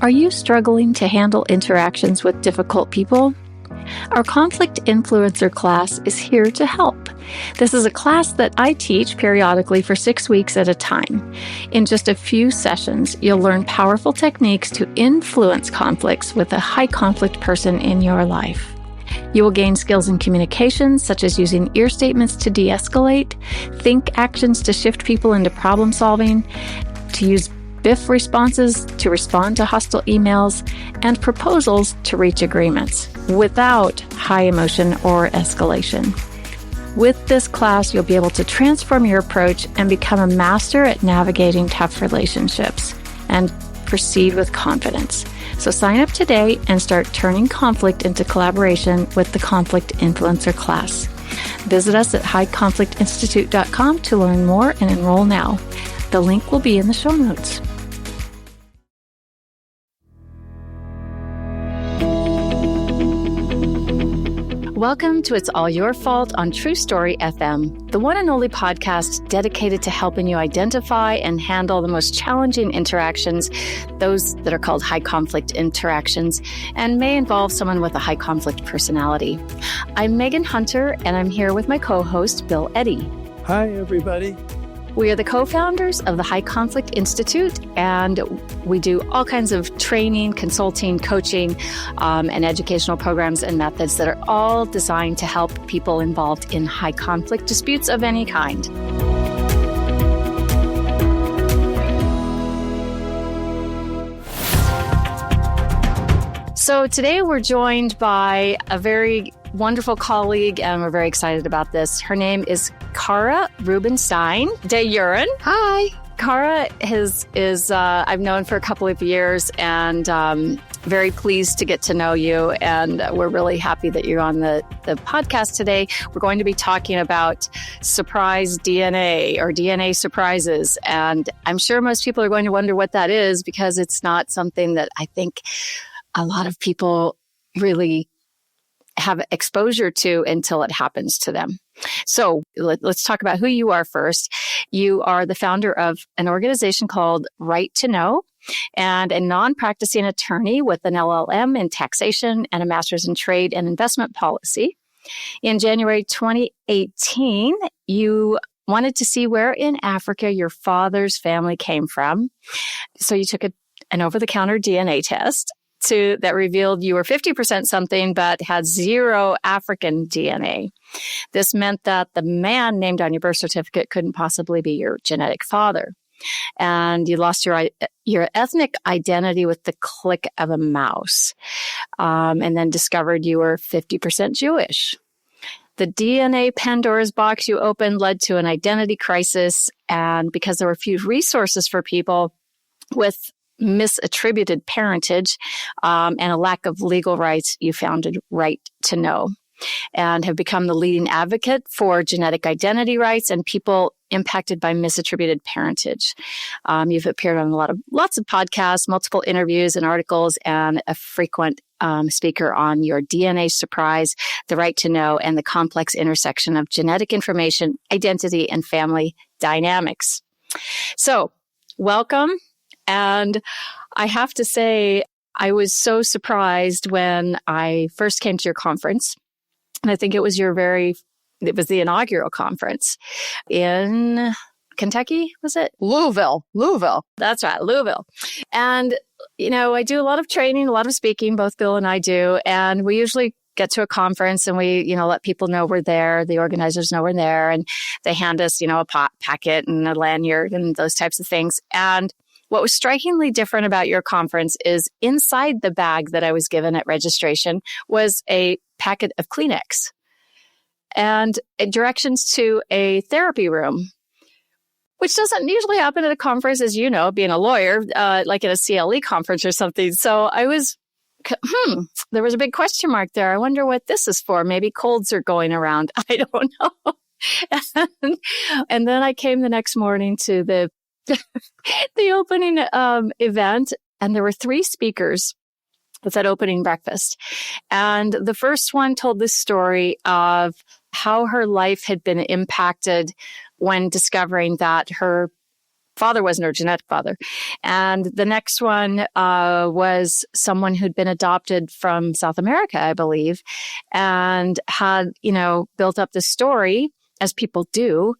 Are you struggling to handle interactions with difficult people? Our conflict influencer class is here to help. This is a class that I teach periodically for 6 weeks at a time. In just a few sessions, you'll learn powerful techniques to influence conflicts with a high conflict person in your life. You will gain skills in communication, such as using ear statements to de-escalate, think actions to shift people into problem solving, to use BIF responses to respond to hostile emails, and proposals to reach agreements without high emotion or escalation. With this class, you'll be able to transform your approach and become a master at navigating tough relationships and proceed with confidence. So sign up today and start turning conflict into collaboration with the Conflict Influencer class. Visit us at highconflictinstitute.com to learn more and enroll now. The link will be in the show notes. Welcome to It's All Your Fault on True Story FM, the one and only podcast dedicated to helping you identify and handle the most challenging interactions, those that are called high conflict interactions, and may involve someone with a high conflict personality. I'm Megan Hunter, and I'm here with my co-host, Bill Eddy. Hi, everybody. We are the co-founders of the High Conflict Institute, and we do all kinds of training, consulting, coaching, and educational programs and methods that are all designed to help people involved in high conflict disputes of any kind. So today we're joined by a very wonderful colleague, and we're very excited about this. Her name is Kara Rubenstein Deyerin. Hi. Kara is I've known for a couple of years, and very pleased to get to know you. And we're really happy that you're on the podcast today. We're going to be talking about surprise DNA or DNA surprises. And I'm sure most people are going to wonder what that is, because it's not something that I think a lot of people really have exposure to until it happens to them. So let's talk about who you are first. You are the founder of an organization called Right to Know, and a non-practicing attorney with an LLM in taxation and a master's in trade and investment policy. In January 2018, you wanted to see where in Africa your father's family came from. So you took an over-the-counter DNA test that revealed you were 50% something, but had 0 African DNA. This meant that the man named on your birth certificate couldn't possibly be your genetic father. And you lost your ethnic identity with the click of a mouse, and then discovered you were 50% Jewish. The DNA Pandora's box you opened led to an identity crisis, and because there were few resources for people with misattributed parentage and a lack of legal rights, you founded Right to Know and have become the leading advocate for genetic identity rights and people impacted by misattributed parentage. You've appeared on lots of podcasts, multiple interviews and articles, and a frequent speaker on your DNA surprise, the Right to Know, and the complex intersection of genetic information, identity, and family dynamics. So, welcome. And I have to say, I was so surprised when I first came to your conference. And I think it was it was the inaugural conference in Kentucky, was it? Louisville. That's right, Louisville. And, I do a lot of training, a lot of speaking, both Bill and I do. And we usually get to a conference and we, let people know we're there. The organizers know we're there. And they hand us, a packet and a lanyard and those types of things. And what was strikingly different about your conference is inside the bag that I was given at registration was a packet of Kleenex and directions to a therapy room, which doesn't usually happen at a conference, as you know, being a lawyer, like at a CLE conference or something. So I was, there was a big question mark there. I wonder what this is for. Maybe colds are going around. I don't know. And then I came the next morning to the opening event, and there were 3 speakers at that opening breakfast. And the first one told this story of how her life had been impacted when discovering that her father wasn't her genetic father. And the next one was someone who'd been adopted from South America, I believe, and had, built up this story, as people do,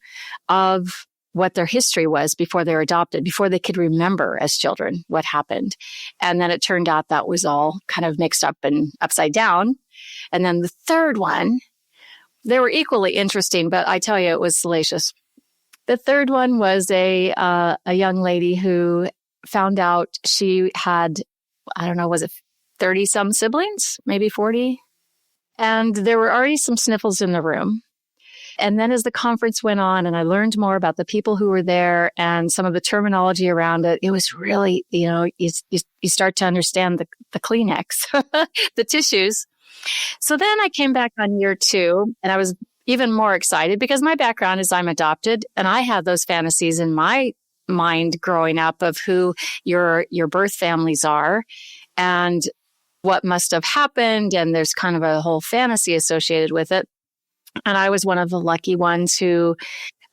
of what their history was before they were adopted, before they could remember as children what happened. And then it turned out that was all kind of mixed up and upside down. And then the third one, they were equally interesting, but I tell you, it was salacious. The third one was a young lady who found out she had, I don't know, was it 30 some siblings, maybe 40? And there were already some sniffles in the room. And then as the conference went on and I learned more about the people who were there and some of the terminology around it, it was really, you start to understand the Kleenex, the tissues. So then I came back on year 2 and I was even more excited because my background is I'm adopted and I had those fantasies in my mind growing up of who your birth families are and what must have happened. And there's kind of a whole fantasy associated with it. And I was one of the lucky ones who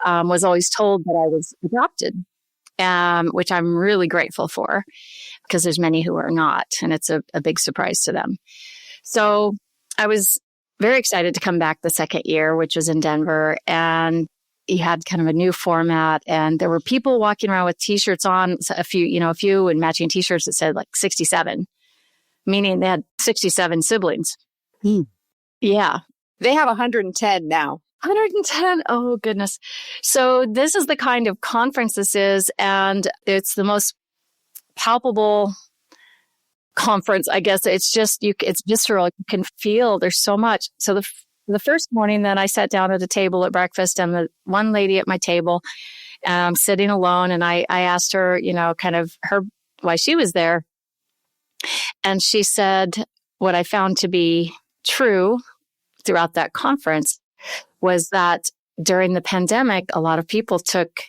was always told that I was adopted, which I'm really grateful for because there's many who are not. And it's a big surprise to them. So I was very excited to come back the second year, which was in Denver. And you had kind of a new format. And there were people walking around with T-shirts on, a few and matching T-shirts that said like 67, meaning they had 67 siblings. Yeah. They have 110 now. 110. Oh, goodness. So this is the kind of conference this is. And it's the most palpable conference, I guess. It's just, it's visceral. You can feel there's so much. So the first morning then I sat down at a table at breakfast and the one lady at my table, sitting alone. And I asked her, kind of why she was there. And she said, what I found to be true throughout that conference was that during the pandemic, a lot of people took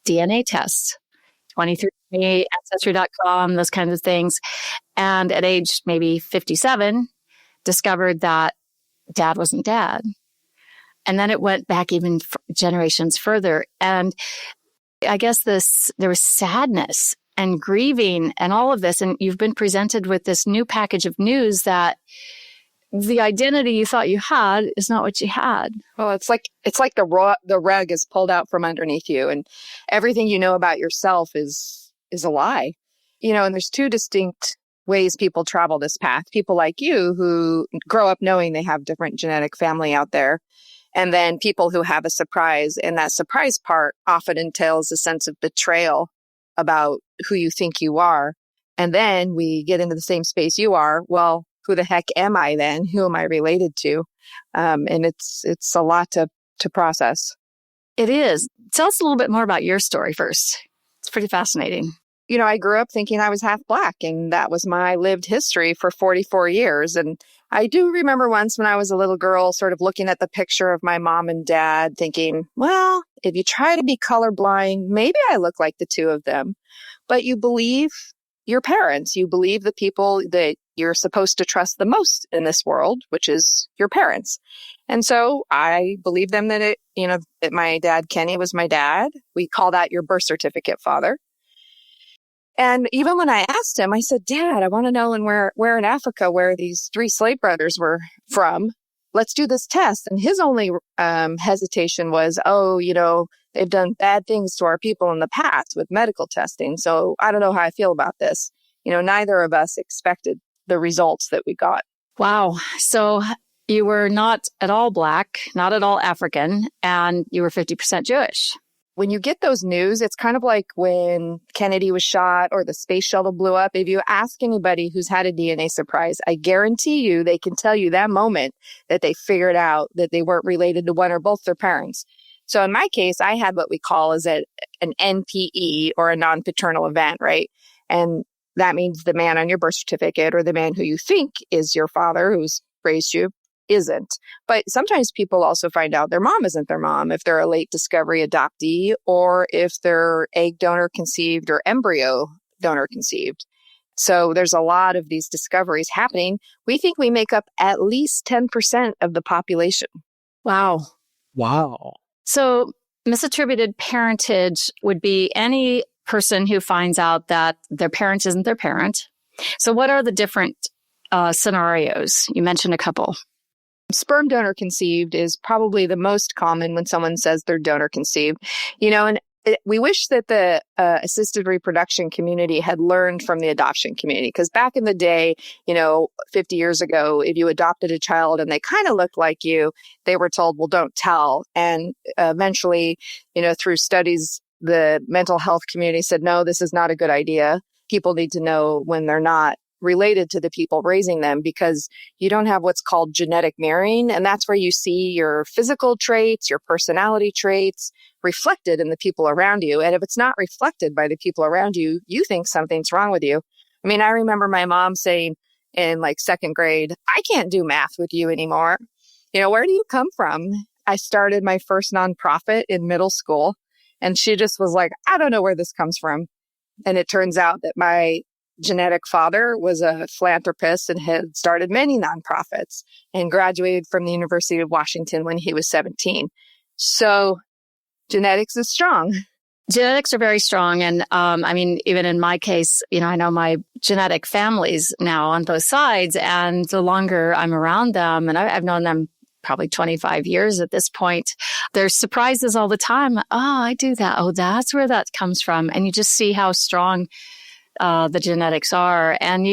DNA tests, 23andMe, Ancestry.com, those kinds of things. And at age maybe 57, discovered that dad wasn't dad. And then it went back even generations further. And I guess there was sadness and grieving and all of this. And you've been presented with this new package of news that the identity you thought you had is not what you had. Well, it's like the rug is pulled out from underneath you and everything you know about yourself is a lie. And there's two distinct ways people travel this path. People like you who grow up knowing they have different genetic family out there. And then people who have a surprise. And that surprise part often entails a sense of betrayal about who you think you are. And then we get into the same space you are. Well, who the heck am I then? Who am I related to? And it's a lot to process. It is. Tell us a little bit more about your story first. It's pretty fascinating. I grew up thinking I was half Black, and that was my lived history for 44 years. And I do remember once when I was a little girl, sort of looking at the picture of my mom and dad, thinking, well, if you try to be colorblind, maybe I look like the two of them. But you believe your parents. You believe the people that you're supposed to trust the most in this world, which is your parents. And so I believe them that that my dad, Kenny, was my dad. We call that your birth certificate father. And even when I asked him, I said, Dad, I want to know where in Africa, where these 3 slave brothers were from. Let's do this test. And his only hesitation was, they've done bad things to our people in the past with medical testing. So I don't know how I feel about this. Neither of us expected the results that we got. Wow. So you were not at all Black, not at all African, and you were 50% Jewish. When you get those news, it's kind of like when Kennedy was shot or the space shuttle blew up. If you ask anybody who's had a DNA surprise, I guarantee you they can tell you that moment that they figured out that they weren't related to one or both their parents. So in my case, I had what we call an NPE or a non-paternal event, right? And that means the man on your birth certificate or the man who you think is your father who's raised you isn't. But sometimes people also find out their mom isn't their mom if they're a late discovery adoptee or if they're egg donor conceived or embryo donor conceived. So there's a lot of these discoveries happening. We think we make up at least 10% of the population. Wow. Wow. So misattributed parentage would be any person who finds out that their parent isn't their parent. So what are the different scenarios? You mentioned a couple. Sperm donor conceived is probably the most common when someone says they're donor conceived. And we wish that the assisted reproduction community had learned from the adoption community, because back in the day, 50 years ago, if you adopted a child and they kind of looked like you, they were told, well, don't tell. And eventually, through studies, the mental health community said, no, this is not a good idea. People need to know when they're not related to the people raising them, because you don't have what's called genetic marrying. And that's where you see your physical traits, your personality traits reflected in the people around you. And if it's not reflected by the people around you, you think something's wrong with you. I mean, I remember my mom saying in like second grade, I can't do math with you anymore. Where do you come from? I started my first nonprofit in middle school, and she just was like, I don't know where this comes from. And it turns out that my genetic father was a philanthropist and had started many nonprofits and graduated from the University of Washington when he was 17. So genetics is strong. Genetics are very strong. And even in my case, I know my genetic families now on both sides. And the longer I'm around them, and I've known them probably 25 years at this point, there's surprises all the time. Oh, I do that. Oh, that's where that comes from. And you just see how strong the genetics are. And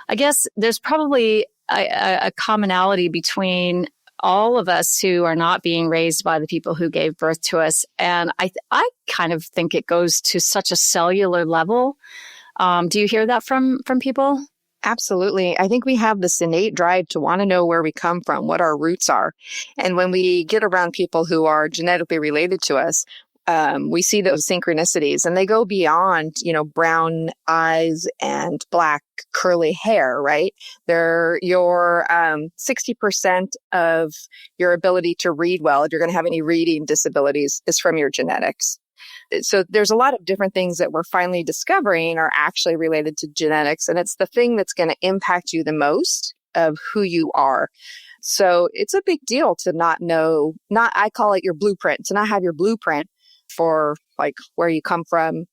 I guess there's probably a commonality between all of us who are not being raised by the people who gave birth to us. And I kind of think it goes to such a cellular level. Do you hear that from people? Absolutely. I think we have this innate drive to want to know where we come from, what our roots are. And when we get around people who are genetically related to us, we see those synchronicities, and they go beyond, brown eyes and black curly hair, right? They're your 60% of your ability to read well, if you're going to have any reading disabilities, is from your genetics. So there's a lot of different things that we're finally discovering are actually related to genetics, and it's the thing that's going to impact you the most of who you are. So it's a big deal to not know, I call it your blueprint, to not have your blueprint for like where you come from.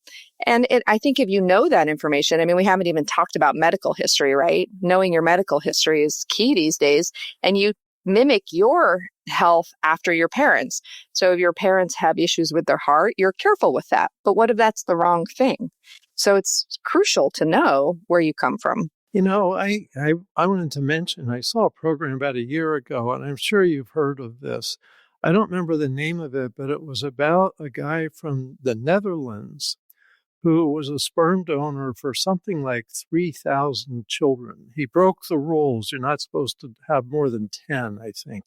And I think if you know that information, we haven't even talked about medical history, right? Knowing your medical history is key these days, and you mimic your health after your parents. So if your parents have issues with their heart, you're careful with that. But what if that's the wrong thing? So it's crucial to know where you come from. I wanted to mention, I saw a program about a year ago, and I'm sure you've heard of this. I don't remember the name of it, but it was about a guy from the Netherlands who was a sperm donor for something like 3,000 children. He broke the rules. You're not supposed to have more than 10, I think.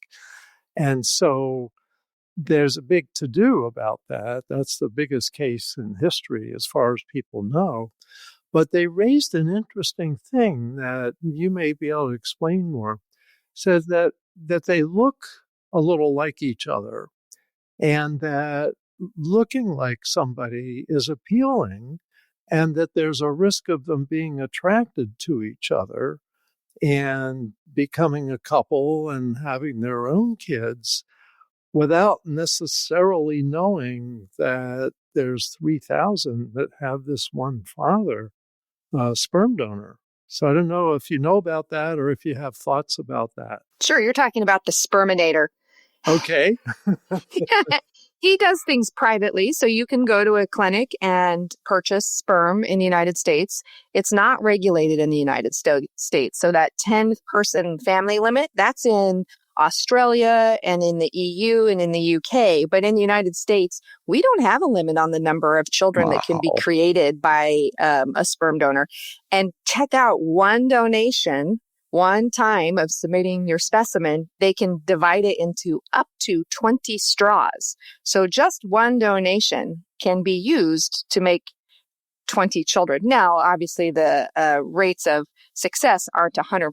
And so there's a big to-do about that. That's the biggest case in history as far as people know. But they raised an interesting thing that you may be able to explain more. Said that they look a little like each other, and that looking like somebody is appealing, and that there's a risk of them being attracted to each other and becoming a couple and having their own kids without necessarily knowing that there's 3,000 that have this one father, sperm donor. So I don't know if you know about that or if you have thoughts about that. Sure, you're talking about the sperminator. Okay. He does things privately, so you can go to a clinic and purchase sperm in the United States. It's not regulated in the United States. So that 10-person family limit, that's in Australia and in the EU and in the UK. But in the United States, we don't have a limit on the number of children that can be created by a sperm donor. And check out one donation, one time of submitting your specimen, they can divide it into up to 20 straws. So just one donation can be used to make 20 children. Now, obviously, the rates of success aren't 100%,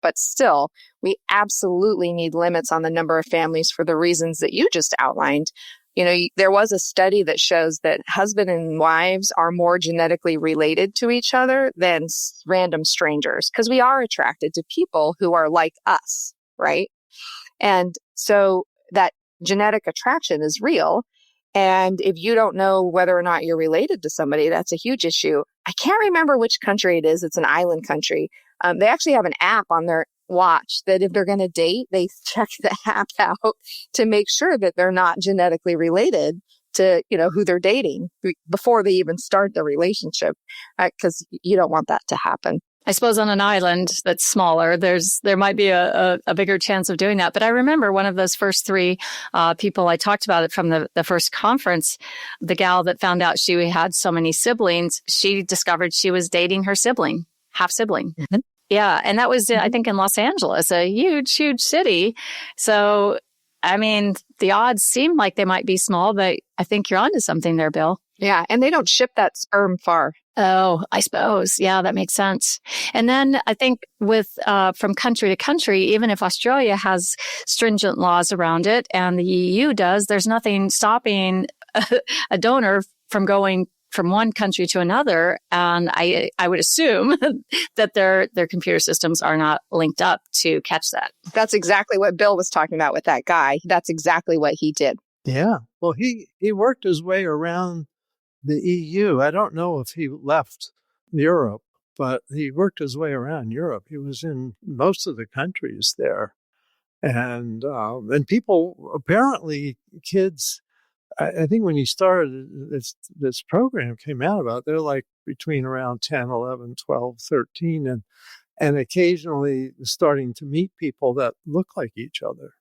but still, we absolutely need limits on the number of families for the reasons that you just outlined. There was a study that shows that husband and wives are more genetically related to each other than random strangers, because we are attracted to people who are like us, right? And so that genetic attraction is real. And if you don't know whether or not you're related to somebody, that's a huge issue. I can't remember which country it is. It's an island country. They actually have an app on their watch that if they're going to date, they check the app out to make sure that they're not genetically related to, who they're dating before they even start the relationship, because you don't want that to happen. I suppose on an island that's smaller, there might be a bigger chance of doing that. But I remember one of those first three people I talked about it from the first conference, the gal that found out she had so many siblings, she discovered she was dating her sibling, half sibling. Mm-hmm. Yeah. And that was, I think, in Los Angeles, a huge, huge city. So, I mean, the odds seem like they might be small, but I think you're onto something there, Bill. Yeah. And they don't ship that sperm far. Oh, I suppose. Yeah, that makes sense. And then I think with from country to country, even if Australia has stringent laws around it and the EU does, there's nothing stopping a donor from going from one country to another. And I would assume that their computer systems are not linked up to catch that. That's exactly what Bill was talking about with that guy. That's exactly what he did. Yeah. Well, he worked his way around the EU. I don't know if he left Europe, but he worked his way around Europe. He was in most of the countries there. And people, apparently kids, I think when he started, this program came out about, they're like between around 10, 11, 12, 13, and occasionally starting to meet people that look like each other.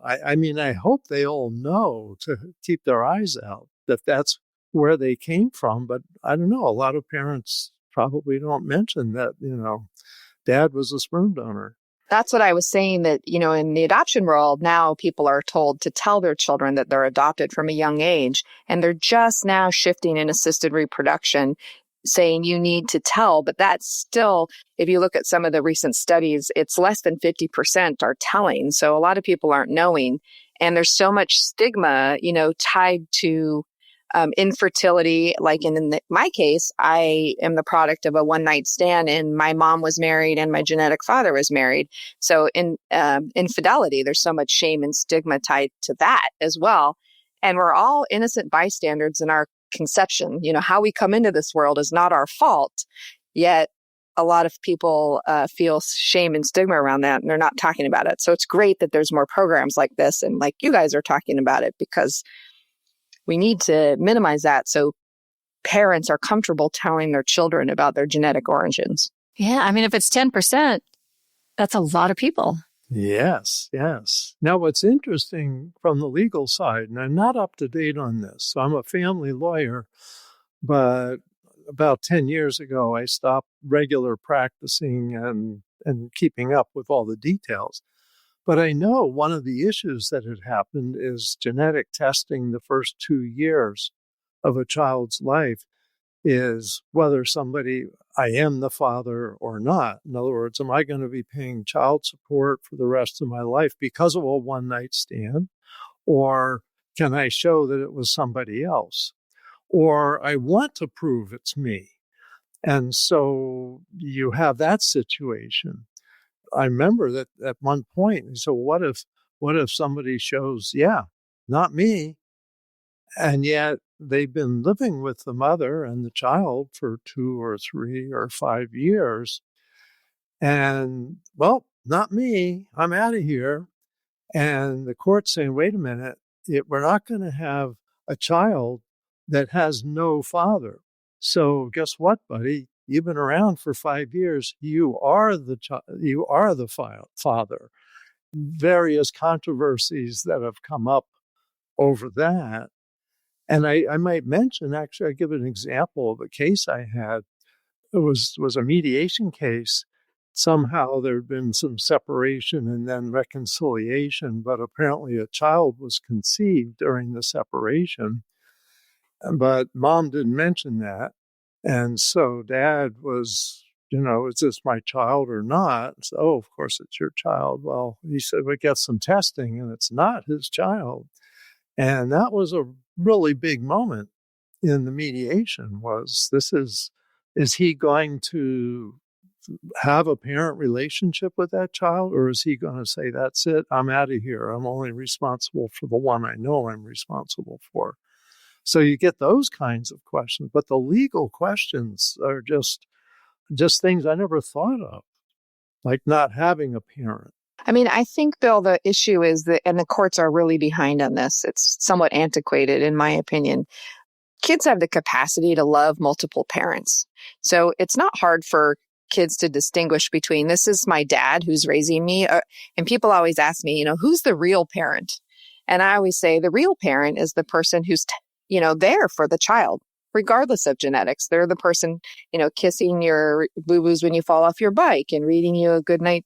I mean, I hope they all know to keep their eyes out, that's where they came from. But I don't know, a lot of parents probably don't mention that, dad was a sperm donor. That's what I was saying, that, in the adoption world, now people are told to tell their children that they're adopted from a young age. And they're just now shifting in assisted reproduction, saying you need to tell. But that's still, if you look at some of the recent studies, it's less than 50% are telling. So a lot of people aren't knowing. And there's so much stigma, tied to infertility. Like in my case, I am the product of a one-night stand, and my mom was married and my genetic father was married. So in infidelity, there's so much shame and stigma tied to that as well. And we're all innocent bystanders in our conception. How we come into this world is not our fault. Yet a lot of people feel shame and stigma around that, and they're not talking about it. So it's great that there's more programs like this, and like you guys are talking about it, because we need to minimize that so parents are comfortable telling their children about their genetic origins. Yeah. I mean, if it's 10%, that's a lot of people. Yes, yes. Now, what's interesting from the legal side, and I'm not up to date on this, so I'm a family lawyer, but about 10 years ago, I stopped regular practicing and keeping up with all the details. But I know one of the issues that had happened is genetic testing the first 2 years of a child's life is whether I am the father or not. In other words, am I going to be paying child support for the rest of my life because of a one-night stand? Or can I show that it was somebody else? Or I want to prove it's me. And so you have that situation. I remember that at one point, so what if somebody shows, not me, and yet they've been living with the mother and the child for 2 or 3 or 5 years, and well, not me, I'm out of here. And the court's saying, wait a minute, we're not going to have a child that has no father. So guess what, buddy? You've been around for 5 years. You are the father. Various controversies that have come up over that. And I might mention, actually, I give an example of a case I had. It was a mediation case. Somehow there had been some separation and then reconciliation, but apparently a child was conceived during the separation. But mom didn't mention that. And so dad was, is this my child or not? So, oh, of course it's your child. Well, he said, we got some testing and it's not his child. And that was a really big moment in the mediation, is he going to have a parent relationship with that child? Or is he going to say, that's it, I'm out of here. I'm only responsible for the one I know I'm responsible for. So you get those kinds of questions. But the legal questions are just things I never thought of, like not having a parent. I mean, I think, Bill, the issue is that, and the courts are really behind on this, it's somewhat antiquated, in my opinion. Kids have the capacity to love multiple parents. So it's not hard for kids to distinguish between, this is my dad who's raising me. And people always ask me, who's the real parent? And I always say the real parent is the person who's, there for the child, regardless of genetics. They're the person, kissing your boo-boos when you fall off your bike and reading you a good night,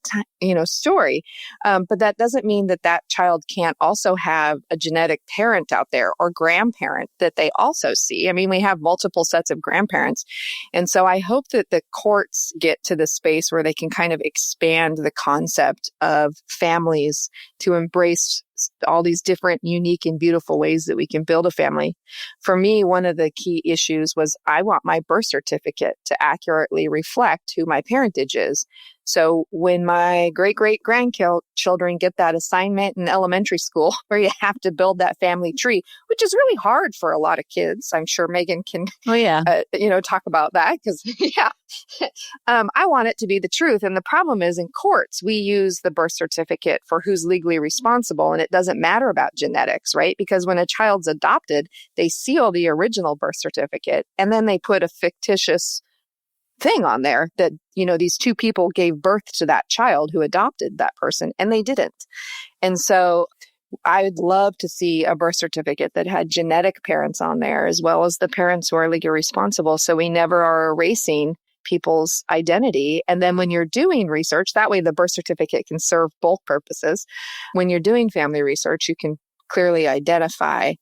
story. But that doesn't mean that child can't also have a genetic parent out there or grandparent that they also see. I mean, we have multiple sets of grandparents. And so I hope that the courts get to the space where they can kind of expand the concept of families to embrace all these different, unique, and beautiful ways that we can build a family. For me, one of the key issues was I want my birth certificate to accurately reflect who my parentage is. So when my great-great-grandchildren get that assignment in elementary school where you have to build that family tree, which is really hard for a lot of kids. I'm sure Megan can, talk about that because, I want it to be the truth. And the problem is in courts, we use the birth certificate for who's legally responsible. And it doesn't matter about genetics, right? Because when a child's adopted, they seal the original birth certificate and then they put a fictitious thing on there that, these two people gave birth to that child who adopted that person, and they didn't. And so I would love to see a birth certificate that had genetic parents on there, as well as the parents who are legally responsible. So we never are erasing people's identity. And then when you're doing research, that way the birth certificate can serve both purposes. When you're doing family research, you can clearly identify,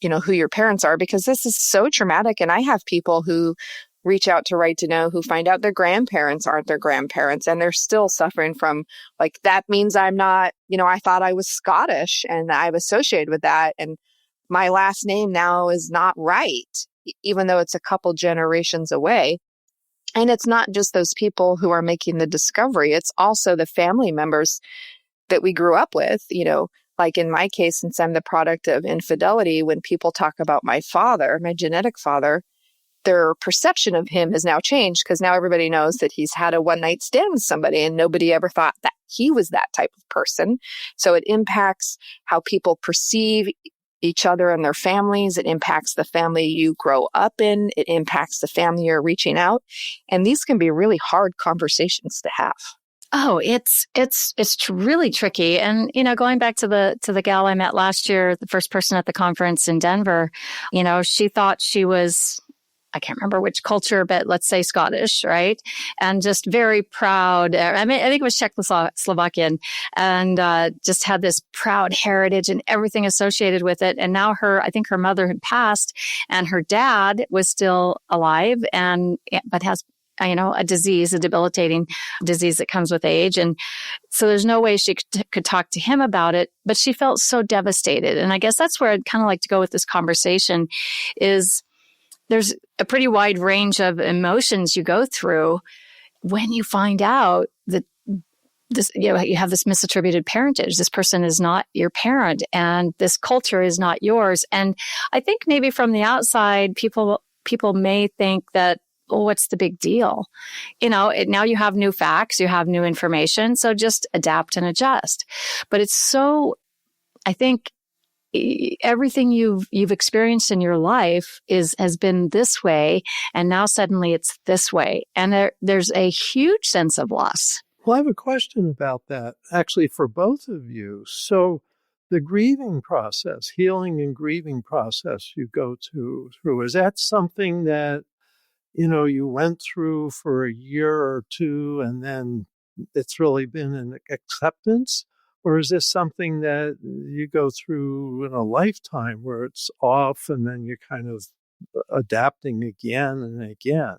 who your parents are, because this is so traumatic. And I have people who reach out to Right to Know who find out their grandparents aren't their grandparents, and they're still suffering from, like, that means I'm not, I thought I was Scottish and I've associated with that. And my last name now is not right, even though it's a couple generations away. And it's not just those people who are making the discovery. It's also the family members that we grew up with, like in my case, since I'm the product of infidelity, when people talk about my father, my genetic father, their perception of him has now changed because now everybody knows that he's had a one-night stand with somebody and nobody ever thought that he was that type of person. So it impacts how people perceive each other and their families. It impacts the family you grow up in. It impacts the family you're reaching out. And these can be really hard conversations to have. Oh, it's really tricky. And, going back to the gal I met last year, the first person at the conference in Denver, she thought she was, I can't remember which culture, but let's say Scottish, right? And just very proud. I think it was Czechoslovakian, and just had this proud heritage and everything associated with it. And now I think her mother had passed and her dad was still alive but has, a disease, a debilitating disease that comes with age. And so there's no way she could talk to him about it, but she felt so devastated. And I guess that's where I'd kind of like to go with this conversation is, there's a pretty wide range of emotions you go through when you find out that you have this misattributed parentage. This person is not your parent and this culture is not yours. And I think maybe from the outside, people may think that, oh, what's the big deal? Now you have new facts, you have new information, so just adapt and adjust. But it's so, I think, everything you've experienced in your life has been this way, and now suddenly it's this way, and there's a huge sense of loss. Well, I have a question about that, actually, for both of you. So the grieving process, healing and grieving process you go through, is that something that, you went through for a year or two and then it's really been an acceptance? Or is this something that you go through in a lifetime where it's off and then you're kind of adapting again and again?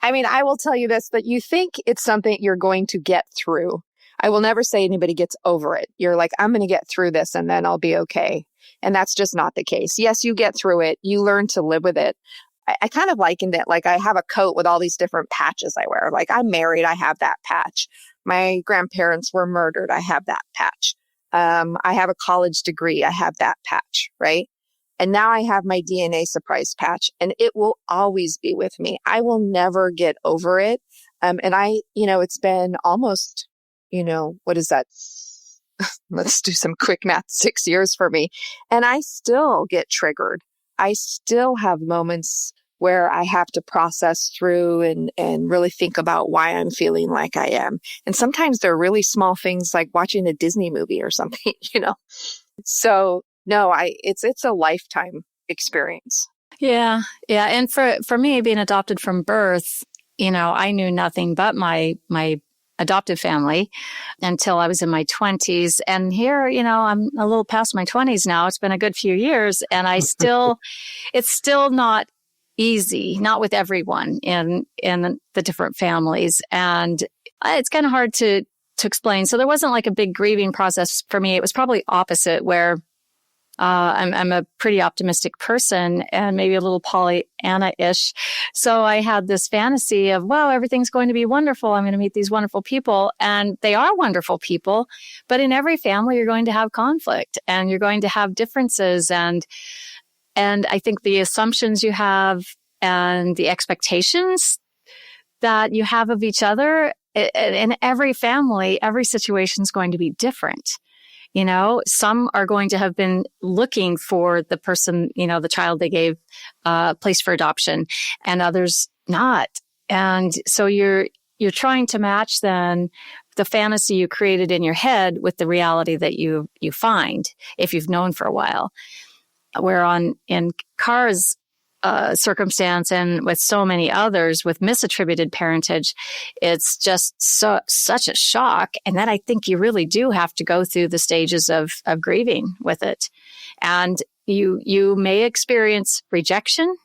I mean, I will tell you this, that you think it's something you're going to get through. I will never say anybody gets over it. You're like, I'm going to get through this and then I'll be okay. And that's just not the case. Yes, you get through it. You learn to live with it. I kind of likened it like I have a coat with all these different patches I wear. Like I'm married, I have that patch. My grandparents were murdered, I have that patch. I have a college degree, I have that patch, right? And now I have my DNA surprise patch, and it will always be with me. I will never get over it. And it's been almost, what is that? Let's do some quick math, 6 years for me. And I still get triggered. I still have moments where I have to process through and really think about why I'm feeling like I am. And sometimes they're really small things like watching a Disney movie or something, So no, it's a lifetime experience. Yeah. Yeah. And for me, being adopted from birth, I knew nothing but my adoptive family until I was in my 20s. And here, I'm a little past my 20s now. It's been a good few years, and it's still not easy, not with everyone in the different families. And it's kind of hard to explain. So there wasn't like a big grieving process for me. It was probably opposite, where I'm a pretty optimistic person and maybe a little Pollyanna-ish. So I had this fantasy of, wow, everything's going to be wonderful. I'm going to meet these wonderful people. And they are wonderful people. But in every family, you're going to have conflict and you're going to have differences. And I think the assumptions you have and the expectations that you have of each other in every family, every situation is going to be different. Some are going to have been looking for the person, the child they gave placed for adoption, and others not. And so you're trying to match then the fantasy you created in your head with the reality that you find if you've known for a while. Where in Kara's circumstance and with so many others with misattributed parentage, it's just such a shock. And then I think you really do have to go through the stages of grieving with it. And you may experience rejection.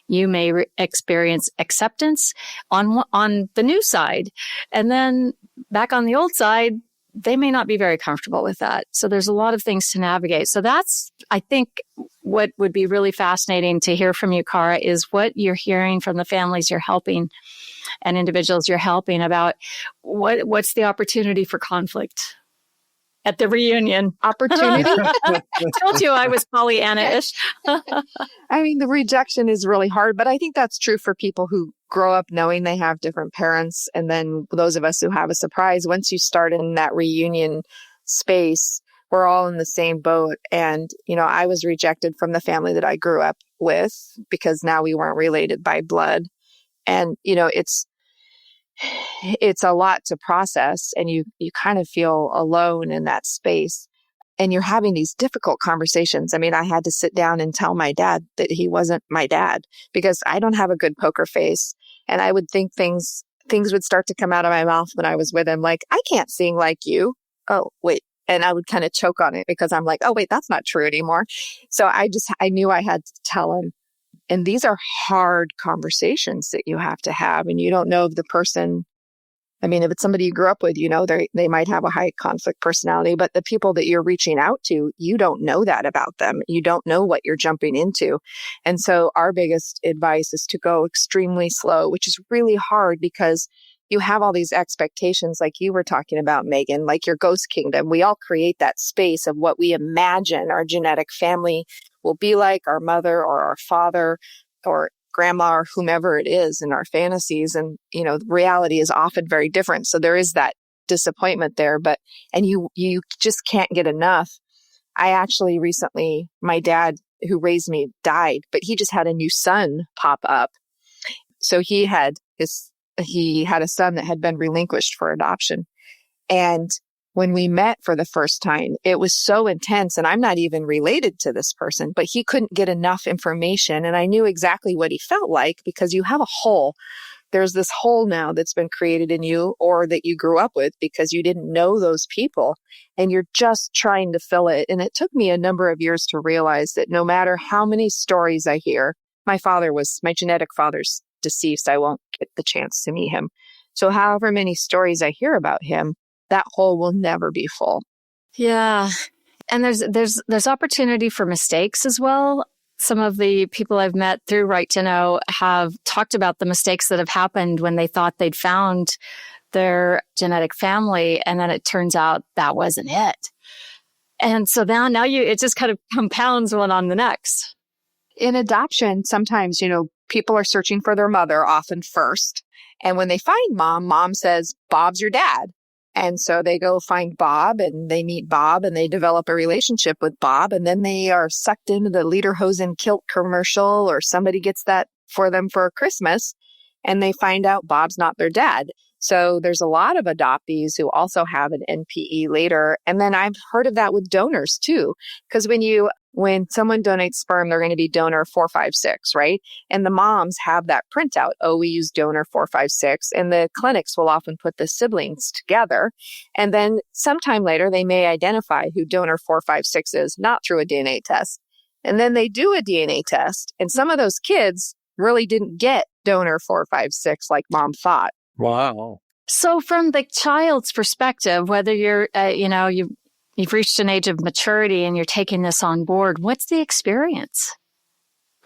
You may experience acceptance on the new side. And then back on the old side, they may not be very comfortable with that. So there's a lot of things to navigate. So that's, I think, what would be really fascinating to hear from you, Kara, is what you're hearing from the families you're helping and individuals you're helping about what's the opportunity for conflict at the reunion. Opportunity? I told you I was Pollyanna-ish. I mean, the rejection is really hard, but I think that's true for people who grow up knowing they have different parents. And then those of us who have a surprise, once you start in that reunion space, we're all in the same boat. And, I was rejected from the family that I grew up with because now we weren't related by blood. And, it's a lot to process, and you kind of feel alone in that space. And you're having these difficult conversations. I mean, I had to sit down and tell my dad that he wasn't my dad because I don't have a good poker face. And I would think things would start to come out of my mouth when I was with him, like, I can't sing like you. Oh, wait. And I would kind of choke on it because I'm like, oh, wait, that's not true anymore. So I knew I had to tell him. And these are hard conversations that you have to have. And you don't know if the person, I mean, if it's somebody you grew up with, they might have a high conflict personality, but the people that you're reaching out to, you don't know that about them. You don't know what you're jumping into. And so our biggest advice is to go extremely slow, which is really hard because you have all these expectations like you were talking about, Megan, like your ghost kingdom. We all create that space of what we imagine our genetic family will be like, our mother or our father or grandma or whomever it is in our fantasies. And, reality is often very different. So there is that disappointment there, and you just can't get enough. I actually recently, my dad who raised me died, but he just had a new son pop up. So he had a son that had been relinquished for adoption. And when we met for the first time, it was so intense, and I'm not even related to this person, but he couldn't get enough information. And I knew exactly what he felt like because you have a hole. There's this hole now that's been created in you or that you grew up with because you didn't know those people and you're just trying to fill it. And it took me a number of years to realize that no matter how many stories I hear, my genetic father's deceased. I won't get the chance to meet him. So however many stories I hear about him, that hole will never be full. Yeah. And there's opportunity for mistakes as well. some of the people I've met through Right to Know have talked about the mistakes that have happened when they thought they'd found their genetic family, and then it turns out that wasn't it. And so now it just kind of compounds one on the next. In adoption, sometimes, people are searching for their mother often first. And when they find mom says, Bob's your dad. And so they go find Bob and they meet Bob and they develop a relationship with Bob. And then they are sucked into the Lederhosen kilt commercial, or somebody gets that for them for Christmas, and they find out Bob's not their dad. So there's a lot of adoptees who also have an NPE later. And then I've heard of that with donors too, because when someone donates sperm, they're going to be donor 456, right? And the moms have that printout. Oh, we use donor 456. And the clinics will often put the siblings together. And then sometime later, they may identify who donor 456 is, not through a DNA test. And then they do a DNA test. And some of those kids really didn't get donor 456 like mom thought. Wow. So from the child's perspective, whether you're, you've reached an age of maturity and you're taking this on board, what's the experience?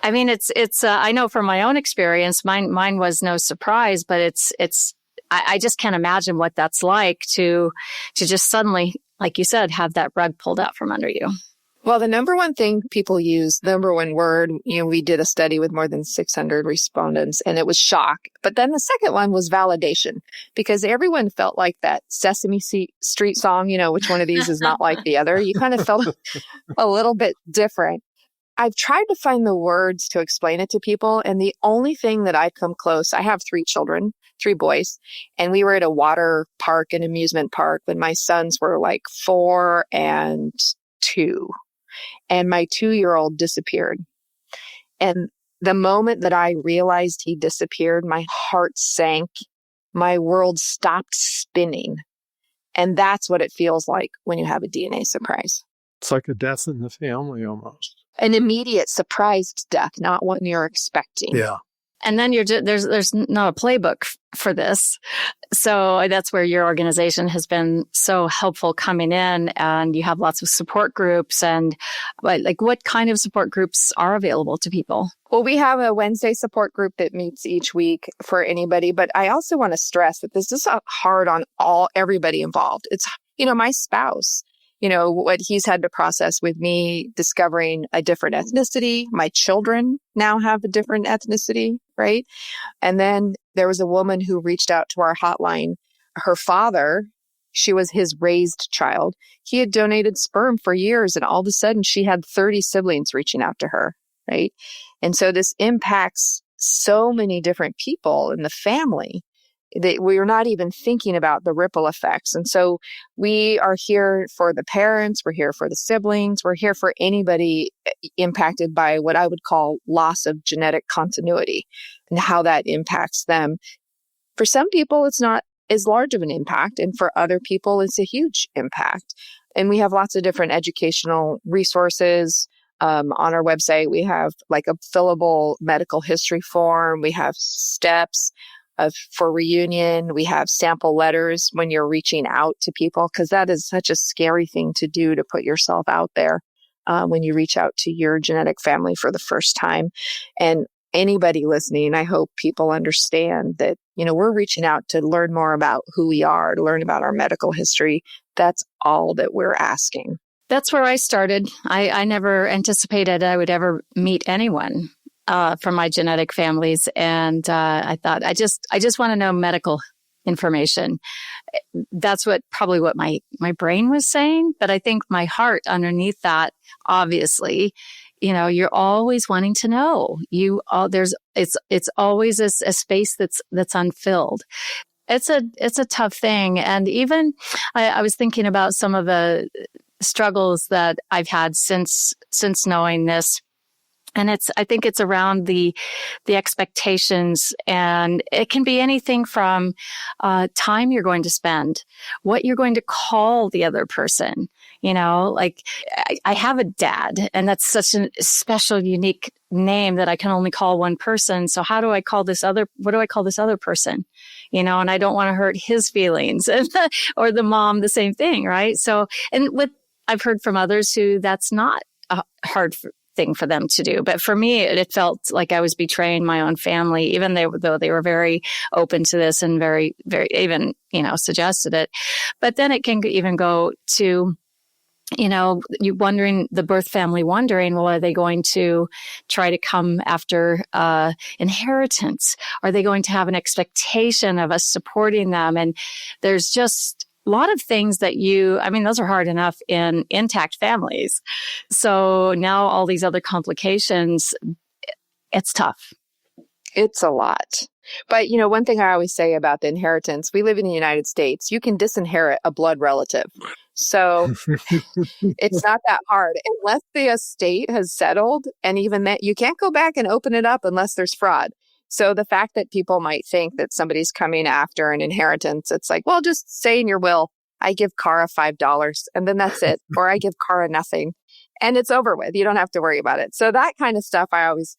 I mean, it's. I know from my own experience, mine was no surprise, but I just can't imagine what that's like to just suddenly, like you said, have that rug pulled out from under you. Well, the number one thing people use, the number one word, we did a study with more than 600 respondents, and it was shock. But then the second one was validation, because everyone felt like that Sesame Street song, which one of these is not like the other. You kind of felt a little bit different. I've tried to find the words to explain it to people, and the only thing that I've come close, I have 3 children, 3 boys, and we were at a water park, an amusement park, when my sons were like 4 and 2. And my 2-year-old disappeared. And the moment that I realized he disappeared, my heart sank. My world stopped spinning. And that's what it feels like when you have a DNA surprise. It's like a death in the family almost. An immediate surprised death, not one you're expecting. Yeah. And then there's not a playbook for this. So that's where your organization has been so helpful coming in, and you have lots of support groups. And what kind of support groups are available to people? Well, we have a Wednesday support group that meets each week for anybody. But I also want to stress that this is hard on everybody involved. It's, my spouse, what he's had to process with me discovering a different ethnicity. My children now have a different ethnicity, right? And then there was a woman who reached out to our hotline. Her father, she was his raised child. He had donated sperm for years, and all of a sudden she had 30 siblings reaching out to her, right? And so this impacts so many different people in the family that we are not even thinking about the ripple effects. And so we are here for the parents, we're here for the siblings, we're here for anybody impacted by what I would call loss of genetic continuity and how that impacts them. For some people, it's not as large of an impact, and for other people, it's a huge impact. And we have lots of different educational resources. On our website, we have like a fillable medical history form. We have steps for reunion. We have sample letters when you're reaching out to people, because that is such a scary thing to do, to put yourself out there when you reach out to your genetic family for the first time. And anybody listening, I hope people understand that, we're reaching out to learn more about who we are, to learn about our medical history. That's all that we're asking. That's where I started. I never anticipated I would ever meet anyone from my genetic families. And I thought, I just want to know medical information. That's probably what my brain was saying. But I think my heart underneath that, obviously, you're always wanting to know. It's always a space that's unfilled. It's a tough thing. And even I was thinking about some of the struggles that I've had since knowing this. And I think it's around the expectations, and it can be anything from time you're going to spend, what you're going to call the other person. Like I have a dad, and that's such a special, unique name that I can only call one person. So what do I call this other person? And I don't want to hurt his feelings, or the mom, the same thing, right? So, I've heard from others who that's not hard thing for them to do. But for me, it felt like I was betraying my own family, even though they were very open to this and very, very even, suggested it. But then it can even go to, you wondering, the birth family wondering, well, are they going to try to come after inheritance? Are they going to have an expectation of us supporting them? And there's just a lot of things that those are hard enough in intact families. So now all these other complications, it's tough. It's a lot. But, one thing I always say about the inheritance, we live in the United States. You can disinherit a blood relative. So it's not that hard unless the estate has settled. And even that, you can't go back and open it up unless there's fraud. So the fact that people might think that somebody's coming after an inheritance, it's like, well, just say in your will, I give Kara $5 and then that's it. Or I give Kara nothing and it's over with. You don't have to worry about it. So that kind of stuff, I always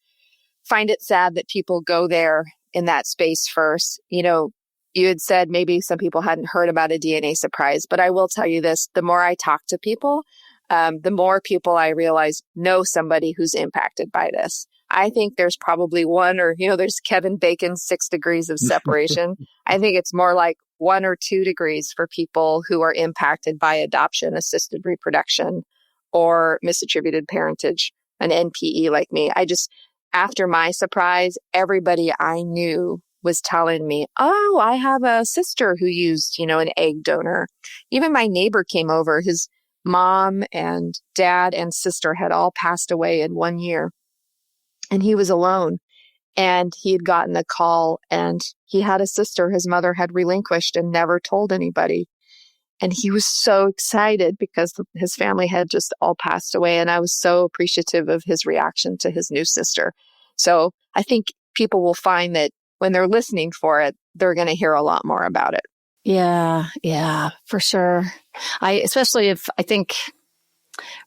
find it sad that people go there in that space first. You had said maybe some people hadn't heard about a DNA surprise, but I will tell you this, the more I talk to people, the more people I realize know somebody who's impacted by this. I think there's probably one or, there's Kevin Bacon's 6 degrees of separation. I think it's more like 1 or 2 degrees for people who are impacted by adoption, assisted reproduction, or misattributed parentage, an NPE like me. After my surprise, everybody I knew was telling me, oh, I have a sister who used, an egg donor. Even my neighbor came over. His mom and dad and sister had all passed away in 1 year. And he was alone. And he had gotten a call and he had a sister his mother had relinquished and never told anybody. And he was so excited because his family had just all passed away. And I was so appreciative of his reaction to his new sister. So I think people will find that when they're listening for it, they're going to hear a lot more about it. Yeah, for sure.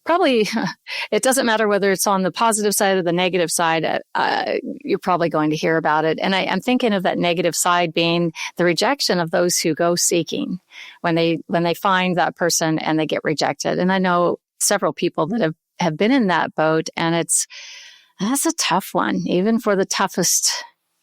Probably it doesn't matter whether it's on the positive side or the negative side. You're probably going to hear about it. And I'm thinking of that negative side being the rejection of those who go seeking when they find that person and they get rejected. And I know several people that have been in that boat, and that's a tough one, even for the toughest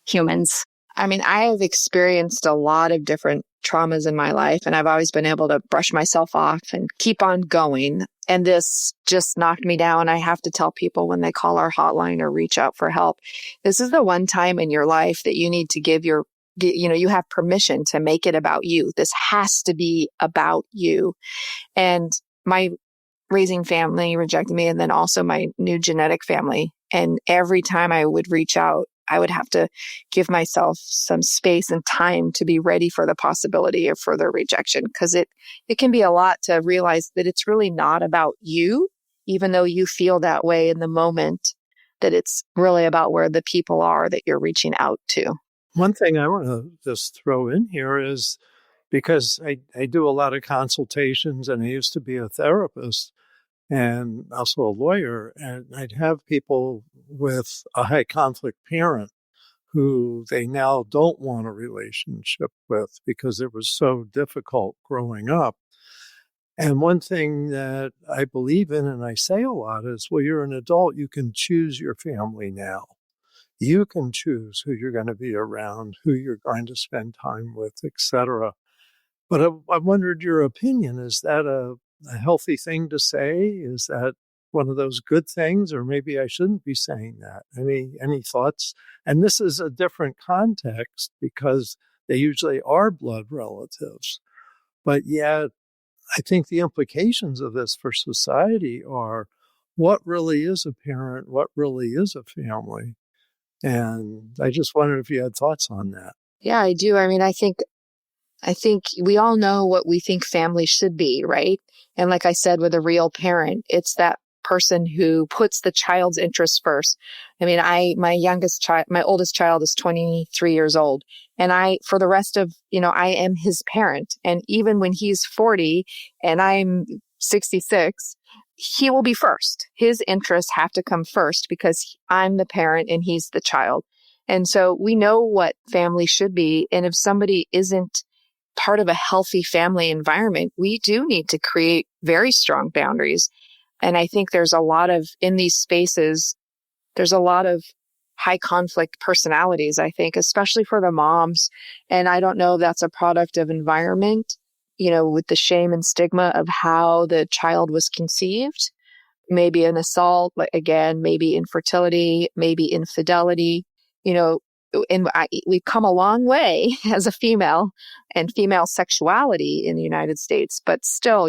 humans. I have experienced a lot of different traumas in my life, and I've always been able to brush myself off and keep on going. And this just knocked me down. I have to tell people when they call our hotline or reach out for help, this is the one time in your life that you need to you have permission to make it about you. This has to be about you. And my raising family rejected me, and then also my new genetic family. And every time I would reach out, I would have to give myself some space and time to be ready for the possibility of further rejection, because it can be a lot to realize that it's really not about you, even though you feel that way in the moment, that it's really about where the people are that you're reaching out to. One thing I want to just throw in here is, because I do a lot of consultations and I used to be a therapist and also a lawyer, and I'd have people with a high conflict parent who they now don't want a relationship with because it was so difficult growing up. And one thing that I believe in and I say a lot is, well, you're an adult, you can choose your family now. You can choose who you're going to be around, who you're going to spend time with, etc. But I wondered your opinion. Is that a healthy thing to say? Is that one of those good things? Or maybe I shouldn't be saying that. Any thoughts? And this is a different context because they usually are blood relatives. But yet, I think the implications of this for society are, what really is a parent? What really is a family? And I just wondered if you had thoughts on that. Yeah, I do. I think we all know what we think family should be, right? And like I said, with a real parent, it's that person who puts the child's interests first. My oldest child is 23 years old. And for the rest of, I am his parent. And even when he's 40 and I'm 66, he will be first. His interests have to come first because I'm the parent and he's the child. And so we know what family should be. And if somebody isn't part of a healthy family environment, we do need to create very strong boundaries. And I think there's a lot of, in these spaces, there's a lot of high conflict personalities, I think, especially for the moms. And I don't know if that's a product of environment, with the shame and stigma of how the child was conceived. Maybe an assault, again, maybe infertility, maybe infidelity, and we've come a long way as a female and female sexuality in the United States. But still,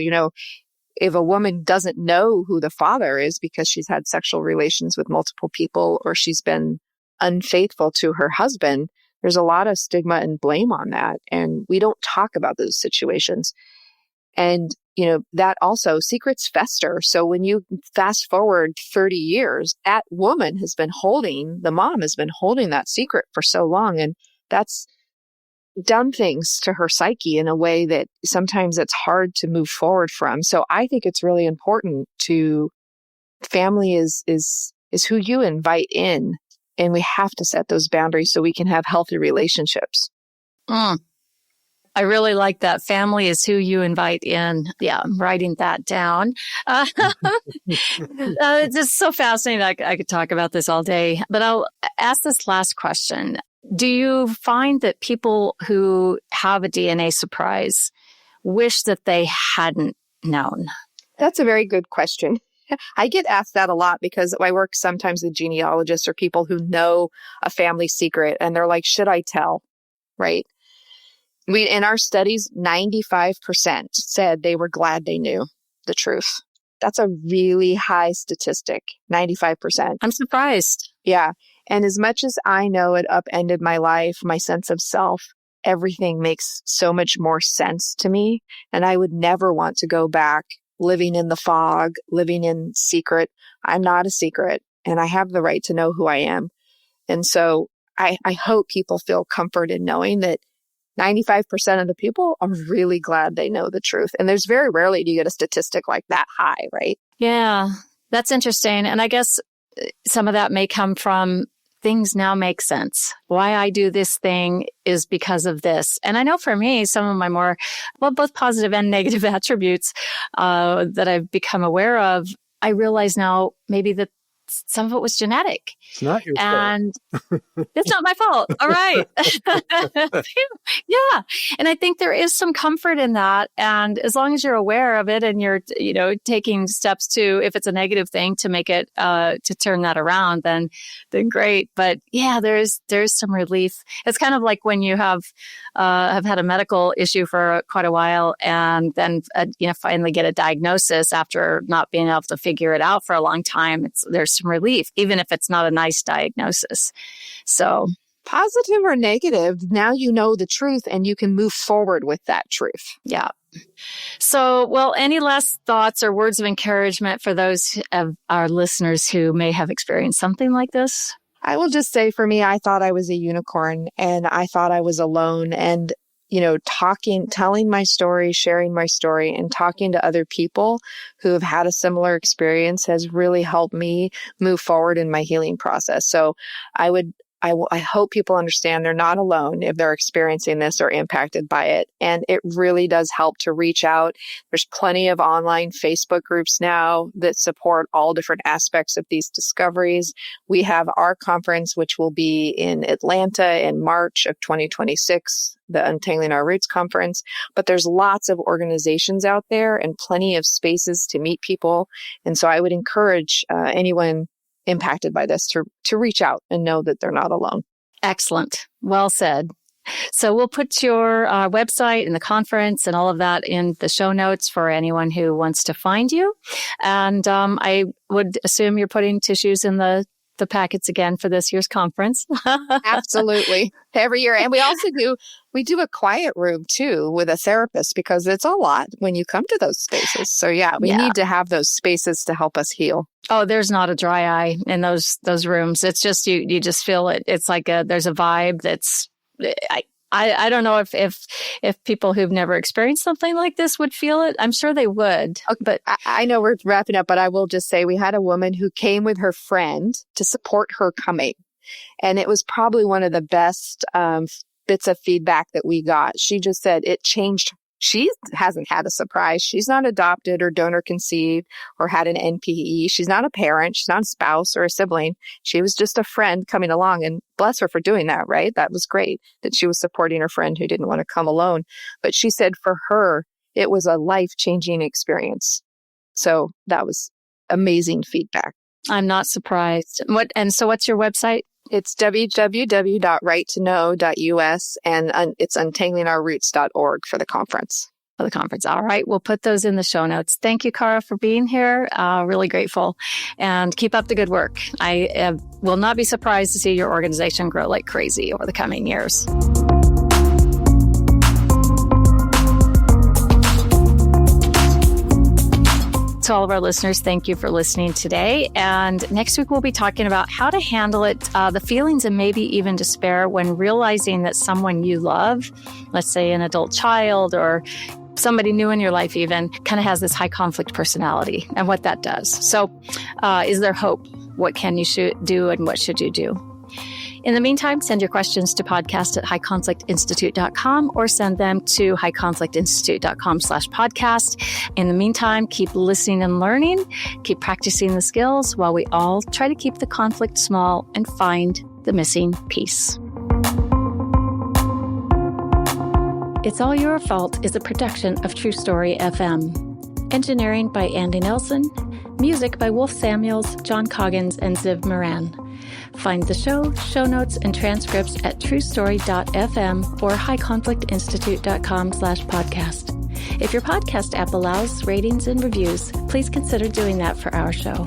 if a woman doesn't know who the father is because she's had sexual relations with multiple people or she's been unfaithful to her husband, there's a lot of stigma and blame on that. And we don't talk about those situations. And, that also secrets fester. So when you fast forward 30 years, the mom has been holding that secret for so long. And that's done things to her psyche in a way that sometimes it's hard to move forward from. So I think it's really important family is who you invite in, and we have to set those boundaries so we can have healthy relationships. I really like that. Family is who you invite in. Yeah, I'm writing that down. It's just so fascinating. I could talk about this all day, but I'll ask this last question. Do you find that people who have a DNA surprise wish that they hadn't known? That's a very good question. I get asked that a lot because I work sometimes with genealogists or people who know a family secret, and they're like, should I tell? Right? In our studies, 95% said they were glad they knew the truth. That's a really high statistic, 95%. I'm surprised. Yeah. And as much as I know it upended my life, my sense of self, everything makes so much more sense to me. And I would never want to go back living in the fog, living in secret. I'm not a secret, and I have the right to know who I am. And so I hope people feel comfort in knowing that 95% of the people are really glad they know the truth. And there's very rarely do you get a statistic like that high, right? Yeah, that's interesting. And I guess some of that may come from things now make sense. Why I do this thing is because of this. And I know for me, some of my both positive and negative attributes that I've become aware of, I realize now maybe that some of it was genetic. It's not your fault. It's not my fault. All right. Yeah. And I think there is some comfort in that. And as long as you're aware of it and you're, taking steps to, if it's a negative thing, to make it, to turn that around, then great. But yeah, there's some relief. It's kind of like when you have had a medical issue for quite a while and then, finally get a diagnosis after not being able to figure it out for a long time. There's some relief, even if it's not a nice diagnosis. So positive or negative, now you know the truth and you can move forward with that truth. Yeah. So, well, any last thoughts or words of encouragement for those of our listeners who may have experienced something like this? I will just say, for me, I thought I was a unicorn and I thought I was alone. And telling my story, sharing my story, and talking to other people who have had a similar experience has really helped me move forward in my healing process. So I hope people understand they're not alone if they're experiencing this or impacted by it. And it really does help to reach out. There's plenty of online Facebook groups now that support all different aspects of these discoveries. We have our conference, which will be in Atlanta in March of 2026, the Untangling Our Roots conference. But there's lots of organizations out there and plenty of spaces to meet people. And so I would encourage anyone impacted by this to reach out and know that they're not alone. Excellent. Well said. So we'll put your website and the conference and all of that in the show notes for anyone who wants to find you. And I would assume you're putting tissues in the packets again for this year's conference. Absolutely. Every year. And we do a quiet room too with a therapist because it's a lot when you come to those spaces. So we need to have those spaces to help us heal. Oh, there's not a dry eye in those rooms. It's just, you just feel it. It's like there's a vibe that's, I don't know if people who've never experienced something like this would feel it. I'm sure they would. Okay, but I know we're wrapping up, but I will just say we had a woman who came with her friend to support her coming. And it was probably one of the best bits of feedback that we got. She just said it changed She hasn't had a surprise. She's not adopted or donor conceived or had an NPE. She's not a parent. She's not a spouse or a sibling. She was just a friend coming along, and bless her for doing that, right? That was great that she was supporting her friend who didn't want to come alone. But she said for her, it was a life-changing experience. So that was amazing feedback. I'm not surprised. So what's your website? It's www.righttoknow.us, and it's untanglingourroots.org for the conference. For the conference. All right. We'll put those in the show notes. Thank you, Kara, for being here. Really grateful. And keep up the good work. I will not be surprised to see your organization grow like crazy over the coming years. To all of our listeners, thank you for listening today. And next week, we'll be talking about how to handle it, the feelings and maybe even despair when realizing that someone you love, let's say an adult child or somebody new in your life even, kind of has this high conflict personality and what that does. So is there hope? What can you do and what should you do? In the meantime, send your questions to podcast@highconflictinstitute.com or send them to highconflictinstitute.com/podcast. In the meantime, keep listening and learning, keep practicing the skills while we all try to keep the conflict small and find the missing piece. It's All Your Fault is a production of True Story FM. Engineering by Andy Nelson. Music by Wolf Samuels, John Coggins, and Ziv Moran. Find the show notes, and transcripts at truestory.fm or highconflictinstitute.com/podcast. If your podcast app allows ratings and reviews, please consider doing that for our show.